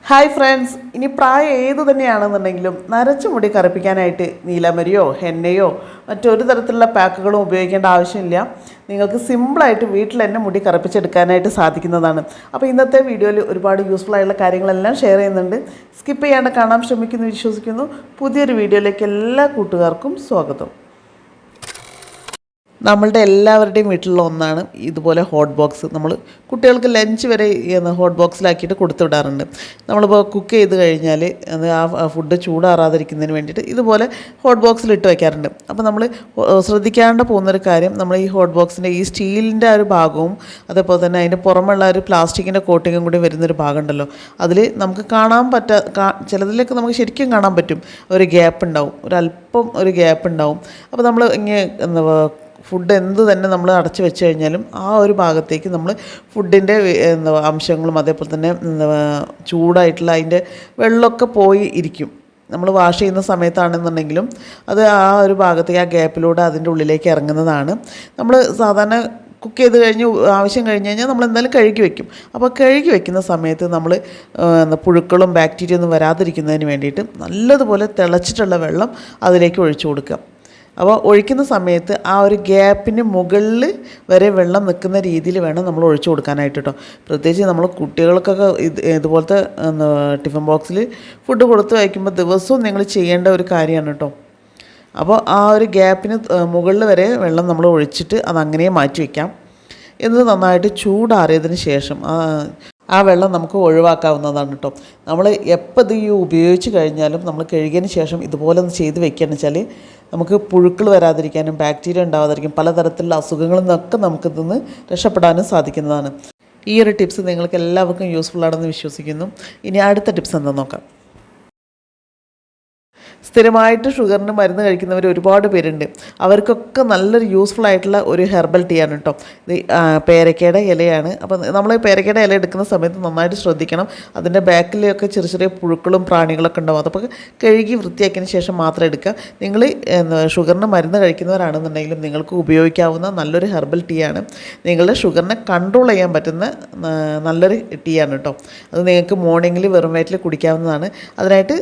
Hi friends, ഇനി പ്രായം ഏതു തന്നെയാണെന്നുണ്ടെങ്കിലും നരച്ച മുടി കറുപ്പിക്കാനായിട്ട് നീലമരിയോ ഹെന്നയോ മറ്റൊരു തരത്തിലുള്ള പാക്കുകളും ഉപയോഗിക്കേണ്ട ആവശ്യമില്ല. നിങ്ങൾക്ക് സിമ്പിളായിട്ട് വീട്ടിൽ തന്നെ മുടി കറുപ്പിച്ചെടുക്കാനായിട്ട് സാധിക്കുന്നതാണ്. അപ്പോൾ ഇന്നത്തെ വീഡിയോയിൽ ഒരുപാട് യൂസ്ഫുൾ ആയിട്ടുള്ള കാര്യങ്ങളെല്ലാം ഷെയർ ചെയ്യുന്നുണ്ട്. സ്കിപ്പ് ചെയ്യാണ്ട് കാണാൻ ശ്രമിക്കുന്നു വിശ്വസിക്കുന്നു. പുതിയൊരു വീഡിയോയിലേക്ക് എല്ലാ കൂട്ടുകാർക്കും സ്വാഗതം. നമ്മളുടെ എല്ലാവരുടെയും വീട്ടിലുള്ള ഒന്നാണ് ഇതുപോലെ ഹോട്ട് ബോക്സ്. നമ്മൾ കുട്ടികൾക്ക് ലഞ്ച് വരെ ഹോട്ട് ബോക്സിലാക്കിയിട്ട് കൊടുത്തു വിടാറുണ്ട്. നമ്മളിപ്പോൾ കുക്ക് ചെയ്ത് കഴിഞ്ഞാൽ ആ ഫുഡ് ചൂടാറാതിരിക്കുന്നതിന് വേണ്ടിയിട്ട് ഇതുപോലെ ഹോട്ട് ബോക്സിലിട്ട് വയ്ക്കാറുണ്ട്. അപ്പോൾ നമ്മൾ ശ്രദ്ധിക്കാണ്ട് പോകുന്നൊരു കാര്യം, നമ്മൾ ഈ ഹോട്ട് ബോക്സിൻ്റെ ഈ സ്റ്റീലിൻ്റെ ഒരു ഭാഗവും അതേപോലെ തന്നെ അതിൻ്റെ പുറമുള്ള ഒരു പ്ലാസ്റ്റിക്കിൻ്റെ കോട്ടിങ്ങും കൂടി വരുന്നൊരു ഭാഗമുണ്ടല്ലോ, അതിൽ നമുക്ക് ചിലതിലൊക്കെ നമുക്ക് ശരിക്കും കാണാൻ പറ്റും ഒരു ഗ്യാപ്പ് ഉണ്ടാവും, ഒരല്പം ഒരു ഗ്യാപ്പ് ഉണ്ടാവും. അപ്പോൾ നമ്മൾ ഇങ്ങനെ ഫുഡ് എന്ത് തന്നെ നമ്മൾ അടച്ചു വെച്ച് കഴിഞ്ഞാലും ആ ഒരു ഭാഗത്തേക്ക് നമ്മൾ ഫുഡിൻ്റെ അംശങ്ങളും അതേപോലെ തന്നെ ചൂടായിട്ടുള്ള അതിൻ്റെ വെള്ളമൊക്കെ പോയി ഇരിക്കും. നമ്മൾ വാഷ് ചെയ്യുന്ന സമയത്താണെന്നുണ്ടെങ്കിലും അത് ആ ഒരു ഭാഗത്തേക്ക് ആ ഗ്യാപ്പിലൂടെ അതിൻ്റെ ഉള്ളിലേക്ക് ഇറങ്ങുന്നതാണ്. നമ്മൾ സാധാരണ കുക്ക് ചെയ്ത് കഴിഞ്ഞ് ആവശ്യം കഴിഞ്ഞ് കഴിഞ്ഞാൽ നമ്മൾ എന്തായാലും കഴുകി വെക്കും. അപ്പോൾ കഴുകി വെക്കുന്ന സമയത്ത് നമ്മൾ പുഴുക്കളും ബാക്ടീരിയ ഒന്നും വരാതിരിക്കുന്നതിന് വേണ്ടിയിട്ട് നല്ലതുപോലെ തിളച്ചിട്ടുള്ള വെള്ളം അതിലേക്ക് ഒഴിച്ചു കൊടുക്കുക. അപ്പോൾ ഒഴിക്കുന്ന സമയത്ത് ആ ഒരു ഗ്യാപ്പിന് മുകളിൽ വരെ വെള്ളം നിൽക്കുന്ന രീതിയിൽ വേണം നമ്മൾ ഒഴിച്ചു കൊടുക്കാനായിട്ട് കേട്ടോ. പ്രത്യേകിച്ച് നമ്മൾ കുട്ടികൾക്കൊക്കെ ഇതുപോലത്തെ ടിഫിൻ ബോക്സിൽ ഫുഡ് കൊടുത്ത് വയ്ക്കുമ്പോൾ ദിവസവും നിങ്ങൾ ചെയ്യേണ്ട ഒരു കാര്യമാണ് കേട്ടോ. അപ്പോൾ ആ ഒരു ഗ്യാപ്പിന് മുകളിൽ വരെ വെള്ളം നമ്മൾ ഒഴിച്ചിട്ട് അതങ്ങനെ മാറ്റി വയ്ക്കാം. എന്നിട്ട് നന്നായിട്ട് ചൂടാറിയതിന് ശേഷം ആ വെള്ളം നമുക്ക് ഒഴിവാക്കാവുന്നതാണ് കേട്ടോ. നമ്മൾ എപ്പോൾ ഇത് ഉപയോഗിച്ച് കഴിഞ്ഞാലും നമ്മൾ കഴുകിയതിന് ശേഷം ഇതുപോലെ ഒന്ന് ചെയ്ത് വെക്കുകയെന്ന് വെച്ചാൽ നമുക്ക് പുഴുക്കൾ വരാതിരിക്കാനും ബാക്ടീരിയ ഉണ്ടാവാതിരിക്കും പലതരത്തിലുള്ള അസുഖങ്ങളിൽ നിന്നൊക്കെ നമുക്കിതൊന്ന് രക്ഷപ്പെടാനും സാധിക്കുന്നതാണ്. ഈ ഒരു ടിപ്സ് നിങ്ങൾക്ക് എല്ലാവർക്കും യൂസ്ഫുൾ ആണെന്ന് വിശ്വസിക്കുന്നു. ഇനി അടുത്ത ടിപ്സ് എന്താണെന്ന് നോക്കാം. സ്ഥിരമായിട്ട് ഷുഗറിന് മരുന്ന് കഴിക്കുന്നവർ ഒരുപാട് പേരുണ്ട്. അവർക്കൊക്കെ നല്ലൊരു യൂസ്ഫുൾ ആയിട്ടുള്ള ഒരു ഹെർബൽ ടീ ആണ് കേട്ടോ. ഇത് പേരക്കയുടെ ഇലയാണ്. അപ്പോൾ നമ്മൾ പേരക്കയുടെ ഇല എടുക്കുന്ന സമയത്ത് നന്നായിട്ട് ശ്രദ്ധിക്കണം. അതിൻ്റെ ബാക്കിലൊക്കെ ചെറിയ ചെറിയ പുഴുക്കളും പ്രാണികളൊക്കെ ഉണ്ടാവും. അതൊക്കെ കഴുകി വൃത്തിയാക്കിയതിന് ശേഷം മാത്രം എടുക്കുക. നിങ്ങൾ ഷുഗറിന് മരുന്ന് കഴിക്കുന്നവരാണെന്നുണ്ടെങ്കിലും നിങ്ങൾക്ക് ഉപയോഗിക്കാവുന്ന നല്ലൊരു ഹെർബൽ ടീ ആണ്. നിങ്ങളുടെ ഷുഗറിനെ കൺട്രോൾ ചെയ്യാൻ പറ്റുന്ന നല്ലൊരു ടീ ആണ് കേട്ടോ. അത് നിങ്ങൾക്ക് മോർണിംഗിൽ വെറും വയറ്റിൽ കുടിക്കാവുന്നതാണ്. അതിനായിട്ട്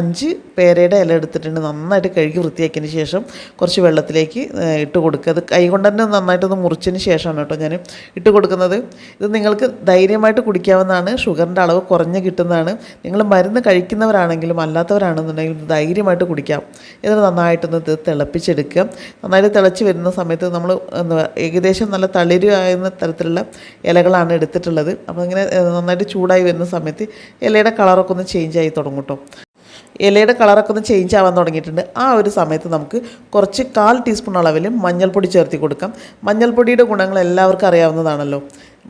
5 പേരയുടെ ഇല എടുത്തിട്ടുണ്ട്. നന്നായിട്ട് കഴുകി വൃത്തിയാക്കിയതിന് ശേഷം കുറച്ച് വെള്ളത്തിലേക്ക് ഇട്ട് കൊടുക്കുക. അത് കൈകൊണ്ട് തന്നെ നന്നായിട്ടൊന്ന് മുറിച്ചതിന് ശേഷമാണ് കേട്ടോ ഞാൻ ഇട്ട് കൊടുക്കുന്നത്. ഇത് നിങ്ങൾക്ക് ധൈര്യമായിട്ട് കുടിക്കാവുന്നതാണ്. ഷുഗറിൻ്റെ അളവ് കുറഞ്ഞ് കിട്ടുന്നതാണ്. നിങ്ങൾ മരുന്ന് കഴിക്കുന്നവരാണെങ്കിലും അല്ലാത്തവരാണെന്നുണ്ടെങ്കിലും ഇത് ധൈര്യമായിട്ട് കുടിക്കാം. എന്നിട്ട് നന്നായിട്ടൊന്ന് ഇത് തിളപ്പിച്ചെടുക്കുക. നന്നായിട്ട് തിളച്ച് വരുന്ന സമയത്ത് നമ്മൾ ഏകദേശം നല്ല തളിരുന്ന തരത്തിലുള്ള ഇലകളാണ് എടുത്തിട്ടുള്ളത്. അപ്പോൾ ഇങ്ങനെ നന്നായിട്ട് ചൂടായി വരുന്ന സമയത്ത് ഇലയുടെ കളറൊക്കെ ഒന്ന് ചേഞ്ച് ആയി തുടങ്ങും കേട്ടോ. ഇലയുടെ കളറൊക്കെ ഒന്ന് ചേഞ്ച് ആവാൻ തുടങ്ങിയിട്ടുണ്ട്. ആ ഒരു സമയത്ത് നമുക്ക് കുറച്ച് 1/4 ടീസ്പൂൺ അളവിൽ മഞ്ഞൾപ്പൊടി ചേർത്തി കൊടുക്കാം. മഞ്ഞൾപ്പൊടിയുടെ ഗുണങ്ങൾ എല്ലാവർക്കും അറിയാവുന്നതാണല്ലോ.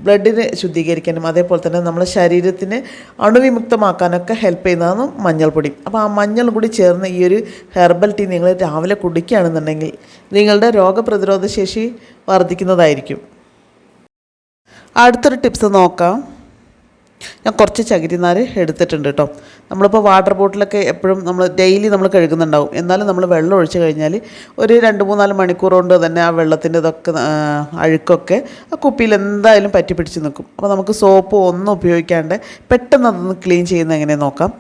ബ്ലഡിനെ ശുദ്ധീകരിക്കാനും അതേപോലെ തന്നെ നമ്മുടെ ശരീരത്തിന് അണുവിമുക്തമാക്കാനൊക്കെ ഹെൽപ്പ് ചെയ്യുന്നതാണ് മഞ്ഞൾപ്പൊടി. അപ്പോൾ ആ മഞ്ഞൾ കൂടി ചേർന്ന് ഈ ഒരു ഹെർബൽ ടീ നിങ്ങൾ രാവിലെ കുടിക്കുകയാണെന്നുണ്ടെങ്കിൽ നിങ്ങളുടെ രോഗപ്രതിരോധ ശേഷി വർദ്ധിക്കുന്നതായിരിക്കും. അടുത്തൊരു ടിപ്സ് നോക്കാം. ഞാൻ കുറച്ച് ചകിരിനാര് എടുത്തിട്ടുണ്ട് കേട്ടോ. നമ്മളിപ്പോൾ വാട്ടർ ബോട്ടിലൊക്കെ എപ്പോഴും നമ്മൾ ഡെയിലി നമ്മൾ കഴുകുന്നുണ്ടാവും. എന്നാലും നമ്മൾ വെള്ളം ഒഴിച്ച് കഴിഞ്ഞാൽ ഒരു 2-3-4 മണിക്കൂർ കൊണ്ട് തന്നെ ആ വെള്ളത്തിൻ്റെ ഇതൊക്കെ അഴുക്കൊക്കെ ആ കുപ്പിയിൽ എന്തായാലും പറ്റി പിടിച്ച് നിൽക്കും. അപ്പോൾ നമുക്ക് സോപ്പ് ഒന്നും ഉപയോഗിക്കാണ്ട് പെട്ടെന്ന് അതൊന്ന് ക്ലീൻ ചെയ്യുന്നത് എങ്ങനെ നോക്കാം.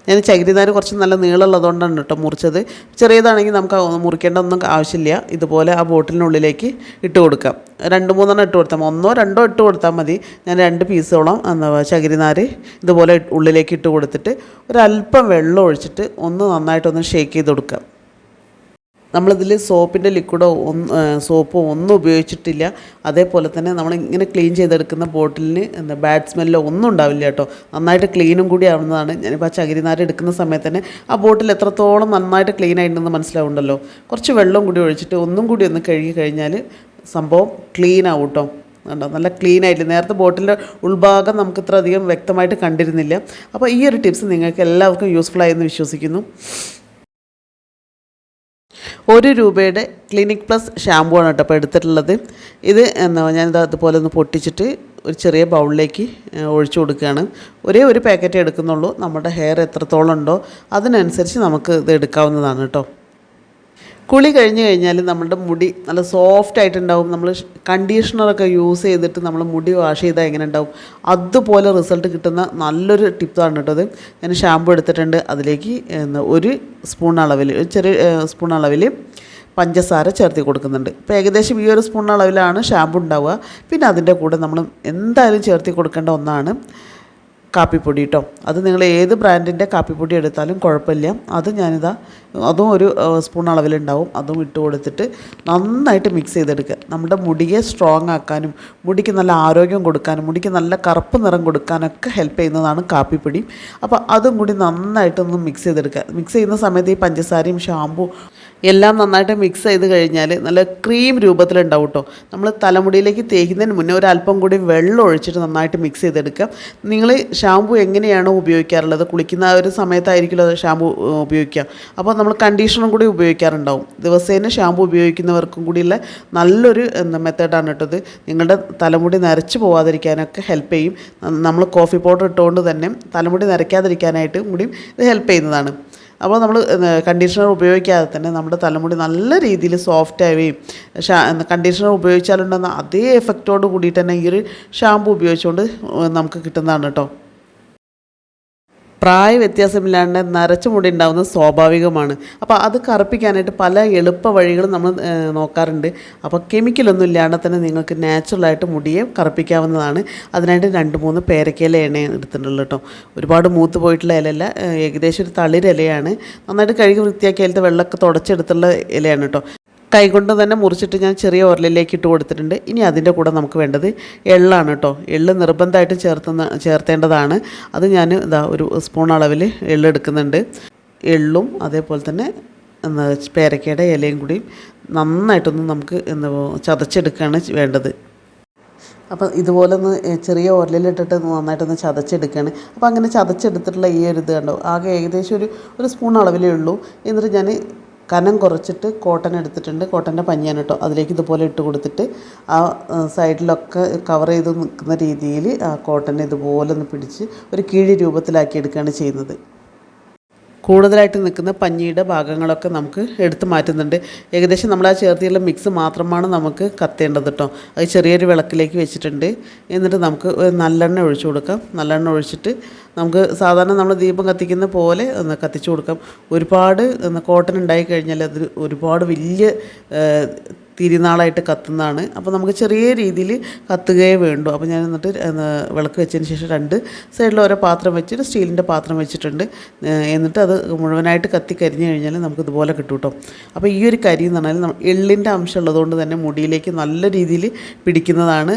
ഞാൻ ചകിരിനാര് കുറച്ച് നല്ല നീളമുള്ളതുകൊണ്ടാണ് കേട്ടോ മുറിച്ചത്. ചെറിയതാണെങ്കിൽ നമുക്ക് മുറിക്കേണ്ട ഒന്നും ആവശ്യമില്ല. ഇതുപോലെ ആ ബോട്ടിലിനുള്ളിലേക്ക് ഇട്ട് കൊടുക്കാം. 2-3 ഇട്ട് കൊടുത്താൽ 1-2 ഇട്ട് കൊടുത്താൽ മതി. ഞാൻ 2 പീസോളം ചകിരിനാര് ഇതുപോലെ ഉള്ളിലേക്ക് ഇട്ട് കൊടുത്തിട്ട് ഒരല്പം വെള്ളം ഒഴിച്ചിട്ട് ഒന്ന് നന്നായിട്ടൊന്ന് ഷേക്ക് ചെയ്ത് കൊടുക്കാം. നമ്മളിതിൽ സോപ്പിൻ്റെ ലിക്വിഡോ സോപ്പോ ഒന്നും ഉപയോഗിച്ചിട്ടില്ല. അതേപോലെ തന്നെ നമ്മളിങ്ങനെ ക്ലീൻ ചെയ്തെടുക്കുന്ന ബോട്ടിലിന് ബാഡ് സ്മെല്ലോ ഒന്നും ഉണ്ടാവില്ല കേട്ടോ. നന്നായിട്ട് ക്ലീനും കൂടി ആവുന്നതാണ്. ഞാനിപ്പോൾ ആ ചകിരിനാര് എടുക്കുന്ന സമയത്ത് തന്നെ ആ ബോട്ടിൽ എത്രത്തോളം നന്നായിട്ട് ക്ലീൻ ആയിട്ടുണ്ടെന്ന് മനസ്സിലാവുണ്ടല്ലോ. കുറച്ച് വെള്ളം കൂടി ഒഴിച്ചിട്ട് ഒന്നും കൂടി ഒന്ന് കഴുകി കഴിഞ്ഞാൽ സംഭവം ക്ലീൻ ആവും കേട്ടോ. കണ്ടോ, നല്ല ക്ലീൻ ആയിട്ട്. നേരത്തെ ബോട്ടിൻ്റെ ഉൾഭാഗം നമുക്ക് ഇത്ര അധികം വ്യക്തമായിട്ട് കണ്ടിരുന്നില്ല. അപ്പോൾ ഈ ഒരു ടിപ്സ് നിങ്ങൾക്ക് എല്ലാവർക്കും യൂസ്ഫുൾ ആയെന്ന് വിശ്വസിക്കുന്നു. 1 രൂപയുടെ ക്ലിനിക് പ്ലസ് ഷാമ്പു ആണ് കേട്ടോ അപ്പോൾ എടുത്തിട്ടുള്ളത്. ഇത് ഞാനിത് അതുപോലെ ഒന്ന് പൊട്ടിച്ചിട്ട് ഒരു ചെറിയ ബൗളിലേക്ക് ഒഴിച്ചു കൊടുക്കുകയാണ്. ഒരേ ഒരു പാക്കറ്റേ എടുക്കുന്നുള്ളൂ. നമ്മുടെ ഹെയർ എത്രത്തോളം ഉണ്ടോ അതിനനുസരിച്ച് നമുക്ക് ഇത് എടുക്കാവുന്നതാണ് കേട്ടോ. കുളി കഴിഞ്ഞ് കഴിഞ്ഞാൽ നമ്മളുടെ മുടി നല്ല സോഫ്റ്റ് ആയിട്ടുണ്ടാവും. നമ്മൾ കണ്ടീഷണറൊക്കെ യൂസ് ചെയ്തിട്ട് നമ്മൾ മുടി വാഷ് ചെയ്താൽ എങ്ങനെ ഉണ്ടാവും അതുപോലെ റിസൾട്ട് കിട്ടുന്ന നല്ലൊരു ടിപ്പാണ് കേട്ടോ അത്. ഞാൻ ഷാമ്പു എടുത്തിട്ടുണ്ട്. അതിലേക്ക് ഒരു സ്പൂൺ അളവിൽ, ഒരു ചെറിയ സ്പൂൺ അളവിൽ പഞ്ചസാര ചേർത്തി കൊടുക്കുന്നുണ്ട്. ഇപ്പോൾ ഏകദേശം ഈ ഒരു സ്പൂൺ അളവിലാണ് ഷാമ്പു ഉണ്ടാവുക. പിന്നെ അതിൻ്റെ കൂടെ നമ്മൾ എന്തായാലും ചേർത്തി കൊടുക്കേണ്ട ഒന്നാണ് കാപ്പിപ്പൊടി കേട്ടോ. അത് നിങ്ങൾ ഏത് ബ്രാൻഡിൻ്റെ കാപ്പിപ്പൊടി എടുത്താലും കുഴപ്പമില്ല. അത് അതും ഒരു സ്പൂൺ അളവിലുണ്ടാവും. അതും ഇട്ട് കൊടുത്തിട്ട് നന്നായിട്ട് മിക്സ് ചെയ്തെടുക്കുക. നമ്മുടെ മുടിയെ സ്ട്രോങ് ആക്കാനും മുടിക്ക് നല്ല ആരോഗ്യം കൊടുക്കാനും മുടിക്ക് നല്ല കറുപ്പ് നിറം കൊടുക്കാനൊക്കെ ഹെൽപ്പ് ചെയ്യുന്നതാണ് കാപ്പിപ്പൊടി. അപ്പോൾ അതും കൂടി നന്നായിട്ടൊന്ന് മിക്സ് ചെയ്തെടുക്കുക. മിക്സ് ചെയ്യുന്ന സമയത്ത് ഈ പഞ്ചസാരയും ഷാമ്പു എല്ലാം നന്നായിട്ട് മിക്സ് ചെയ്ത് കഴിഞ്ഞാൽ നല്ല ക്രീം രൂപത്തിലുണ്ടാവും കേട്ടോ. നമ്മൾ തലമുടിയിലേക്ക് തേക്കുന്നതിന് മുന്നേ ഒരല്പം കൂടി വെള്ളം ഒഴിച്ചിട്ട് നന്നായിട്ട് മിക്സ് ചെയ്തെടുക്കുക. നിങ്ങൾ ഷാമ്പു എങ്ങനെയാണോ ഉപയോഗിക്കാറുള്ളത്, കുളിക്കുന്ന ആ ഒരു സമയത്തായിരിക്കുമല്ലോ അത് ഷാമ്പു ഉപയോഗിക്കുക. അപ്പോൾ നമ്മൾ കണ്ടീഷണറും കൂടി ഉപയോഗിക്കാറുണ്ടാവും. ദിവസേന ഷാമ്പു ഉപയോഗിക്കുന്നവർക്കും കൂടിയുള്ള നല്ലൊരു മെത്തേഡാണ് കേട്ടത്. നിങ്ങളുടെ തലമുടി നരച്ച് പോകാതിരിക്കാനൊക്കെ ഹെൽപ്പ് ചെയ്യും. നമ്മൾ കോഫി പൗഡർ ഇട്ടുകൊണ്ട് തന്നെ തലമുടി നരയ്ക്കാതിരിക്കാനായിട്ട് കൂടിയും ഇത് ഹെൽപ്പ് ചെയ്യുന്നതാണ്. അപ്പോൾ നമ്മൾ കണ്ടീഷണർ ഉപയോഗിക്കാതെ തന്നെ നമ്മുടെ തലമുടി നല്ല രീതിയിൽ സോഫ്റ്റ് ആവുകയും കണ്ടീഷണർ ഉപയോഗിച്ചാലുണ്ടെന്ന അതേ എഫക്റ്റോട് കൂടിയിട്ട് തന്നെ ഈ ഒരു ഷാമ്പു ഉപയോഗിച്ചുകൊണ്ട് നമുക്ക് കിട്ടുന്നതാണ് കേട്ടോ. പ്രായ വ്യത്യാസമില്ലാണ്ട് നരച്ച മുടി ഉണ്ടാകുന്നത് സ്വാഭാവികമാണ്. അപ്പോൾ അത് കറുപ്പിക്കാനായിട്ട് പല എളുപ്പ വഴികളും നമ്മൾ നോക്കാറുണ്ട്. അപ്പോൾ കെമിക്കലൊന്നും ഇല്ലാണ്ട് തന്നെ നിങ്ങൾക്ക് നാച്ചുറലായിട്ട് മുടിയെ കറുപ്പിക്കാവുന്നതാണ്. അതിനായിട്ട് 2-3 പേരക്കയില എണ്ണ എടുത്തിട്ടുള്ളൂ കേട്ടോ. ഒരുപാട് മൂത്ത് പോയിട്ടുള്ള ഇലയല്ല, ഏകദേശം ഒരു തളിരിലയാണ്. നന്നായിട്ട് കഴുകി വൃത്തിയാക്കി അതിലത്തെ വെള്ളമൊക്കെ തുടച്ചെടുത്തുള്ള ഇലയാണ് കേട്ടോ. കൈകൊണ്ട് തന്നെ മുറിച്ചിട്ട് ഞാൻ ചെറിയ ഉരലിലേക്ക് ഇട്ട് കൊടുത്തിട്ടുണ്ട്. ഇനി അതിൻ്റെ കൂടെ നമുക്ക് വേണ്ടത് എള്ളാണ് കേട്ടോ. എള്ള് നിർബന്ധമായിട്ട് ചേർത്തേണ്ടതാണ്. അത് ഞാൻ ഒരു സ്പൂൺ അളവിൽ എള്ളെടുക്കുന്നുണ്ട്. എള്ളും അതേപോലെ തന്നെ പേരക്കയുടെ ഇലയും കൂടി നന്നായിട്ടൊന്ന് നമുക്ക് ചതച്ചെടുക്കുകയാണ് വേണ്ടത്. അപ്പോൾ ഇതുപോലെ ഒന്ന് ചെറിയ ഉരലിലിട്ടിട്ട് നന്നായിട്ടൊന്ന് ചതച്ചെടുക്കുകയാണ്. അപ്പോൾ അങ്ങനെ ചതച്ചെടുത്തിട്ടുള്ള ഈ ഒരു ഇത് കണ്ടോ, ആകെ ഏകദേശം ഒരു സ്പൂൺ അളവിലേ ഉള്ളൂ. എന്നിട്ട് ഞാൻ കനം കുറച്ചിട്ട് കോട്ടൺ എടുത്തിട്ടുണ്ട്. കോട്ടൻ്റെ പഞ്ഞിയാണ് കേട്ടോ. അതിലേക്ക് ഇതുപോലെ ഇട്ട് കൊടുത്തിട്ട് ആ സൈഡിലൊക്കെ കവർ ചെയ്ത് നിൽക്കുന്ന രീതിയിൽ ആ കോട്ടനെ ഇതുപോലെ ഒന്ന് പിടിച്ച് ഒരു കിഴി രൂപത്തിലാക്കി എടുക്കുകയാണ് ചെയ്യുന്നത്. കൂടുതലായിട്ട് നിൽക്കുന്ന പഞ്ഞിയുടെ ഭാഗങ്ങളൊക്കെ നമുക്ക് എടുത്ത് മാറ്റുന്നുണ്ട്. ഏകദേശം നമ്മൾ ആ ചേർത്തിയുള്ള മിക്സ് മാത്രമാണ് നമുക്ക് കത്തേണ്ടത് കേട്ടോ. അത് ചെറിയൊരു വിളക്കിലേക്ക് വെച്ചിട്ടുണ്ട്. എന്നിട്ട് നമുക്ക് നല്ലെണ്ണ ഒഴിച്ചു കൊടുക്കാം. നല്ലെണ്ണ ഒഴിച്ചിട്ട് നമുക്ക് സാധാരണ നമ്മൾ ദീപം കത്തിക്കുന്ന പോലെ ഒന്ന് കത്തിച്ചു കൊടുക്കാം. ഒരുപാട് കോട്ടൺ ഉണ്ടായി കഴിഞ്ഞാൽ അത് ഒരുപാട് വലിയ തിരിനാളായിട്ട് കത്തുന്നതാണ്. അപ്പോൾ നമുക്ക് ചെറിയ രീതിയിൽ കത്തുകയേ വേണ്ടു. അപ്പോൾ ഞാൻ എന്നിട്ട് വിളക്ക് വെച്ചതിന് ശേഷം 2 സൈഡിൽ ഓരോ പാത്രം വെച്ചിട്ട് സ്റ്റീലിൻ്റെ പാത്രം വെച്ചിട്ടുണ്ട്. എന്നിട്ട് അത് മുഴുവനായിട്ട് കരിഞ്ഞു കഴിഞ്ഞാൽ നമുക്ക് ഇതുപോലെ കിട്ടും കേട്ടോ. അപ്പോൾ ഈ ഒരു കരി എന്ന് പറഞ്ഞാൽ എള്ളിൻ്റെ അംശം ഉള്ളതുകൊണ്ട് തന്നെ മുടിയിലേക്ക് നല്ല രീതിയിൽ പിടിക്കുന്നതാണ്.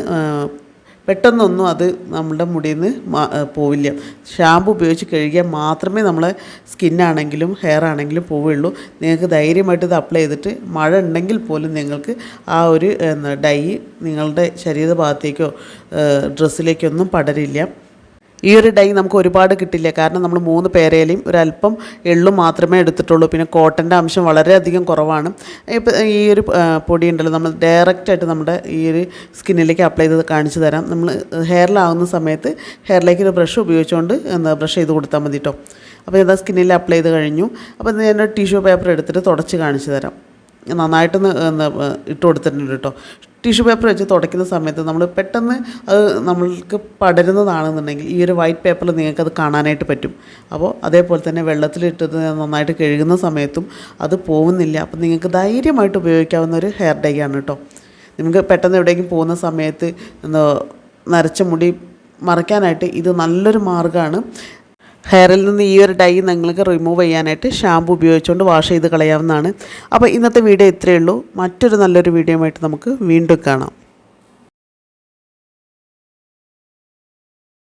പെട്ടെന്നൊന്നും അത് നമ്മുടെ മുടിയിൽ നിന്ന് പോവില്ല. ഷാമ്പു ഉപയോഗിച്ച് കഴുകിയാൽ മാത്രമേ നമ്മളെ സ്കിന്നാണെങ്കിലും ഹെയർ ആണെങ്കിലും പോവുള്ളൂ. നിങ്ങൾക്ക് ധൈര്യമായിട്ട് ഇത് അപ്ലൈ ചെയ്തിട്ട് മഴ ഉണ്ടെങ്കിൽ പോലും നിങ്ങൾക്ക് ആ ഒരു ഡൈ നിങ്ങളുടെ ശരീരഭാഗത്തേക്കോ ഡ്രസ്സിലേക്കൊന്നും പടരില്ല. ഈ ഒരു ഡൈ നമുക്ക് ഒരുപാട് കിട്ടില്ല. കാരണം നമ്മൾ 3 പേരയിലയും ഒരല്പം എള്ളും മാത്രമേ എടുത്തിട്ടുള്ളൂ. പിന്നെ കോട്ടൻ്റെ അംശം വളരെയധികം കുറവാണ്. ഇപ്പം ഈ ഒരു പൊടി ഉണ്ടല്ലോ, നമ്മൾ ഡയറക്റ്റായിട്ട് നമ്മുടെ ഈ ഒരു സ്കിന്നിലേക്ക് അപ്ലൈ ചെയ്ത് കാണിച്ചു തരാം. നമ്മൾ ഹെയറിലാവുന്ന സമയത്ത് ഹെയറിലേക്ക് ഒരു ബ്രഷ് ഉപയോഗിച്ചുകൊണ്ട് ബ്രഷ് ചെയ്ത് കൊടുത്താൽ മതി കേട്ടോ. അപ്പോൾ ഇതാ സ്കിന്നിൽ അപ്ലൈ ചെയ്ത് കഴിഞ്ഞു. അപ്പോൾ ഞാൻ ടിഷ്യൂ പേപ്പർ എടുത്തിട്ട് തുടച്ച് കാണിച്ചു തരാം. നന്നായിട്ടൊന്ന് ഇട്ട് കൊടുത്തിട്ടുണ്ട് കേട്ടോ. ടിഷ്യൂ പേപ്പർ വെച്ച് തുടയ്ക്കുന്ന സമയത്ത് നമ്മൾ പെട്ടെന്ന് അത് നമ്മൾക്ക് പടരുന്നതാണെന്നുണ്ടെങ്കിൽ ഈ ഒരു വൈറ്റ് പേപ്പറിൽ നിങ്ങൾക്കത് കാണാനായിട്ട് പറ്റും. അപ്പോൾ അതേപോലെ തന്നെ വെള്ളത്തിലിട്ടത് നന്നായിട്ട് കഴുകുന്ന സമയത്തും അത് പോകുന്നില്ല. അപ്പോൾ നിങ്ങൾക്ക് ധൈര്യമായിട്ട് ഉപയോഗിക്കാവുന്ന ഒരു ഹെയർ ഡൈ ആണ് കേട്ടോ. നിങ്ങൾക്ക് പെട്ടെന്ന് എവിടേക്കും പോകുന്ന സമയത്ത് നരച്ച മുടി മറയ്ക്കാനായിട്ട് ഇത് നല്ലൊരു മാർഗ്ഗമാണ്. ഹെയറിൽ നിന്ന് ഈ ഒരു ഡൈ നിങ്ങൾക്ക് റിമൂവ് ചെയ്യാനായിട്ട് ഷാമ്പു ഉപയോഗിച്ചുകൊണ്ട് വാഷ് ചെയ്ത് കളയാവുന്നതാണ്. അപ്പോൾ ഇന്നത്തെ വീഡിയോ ഇത്രയേ ഉള്ളൂ. മറ്റൊരു നല്ലൊരു വീഡിയോ ആയിട്ട് നമുക്ക് വീണ്ടും കാണാം.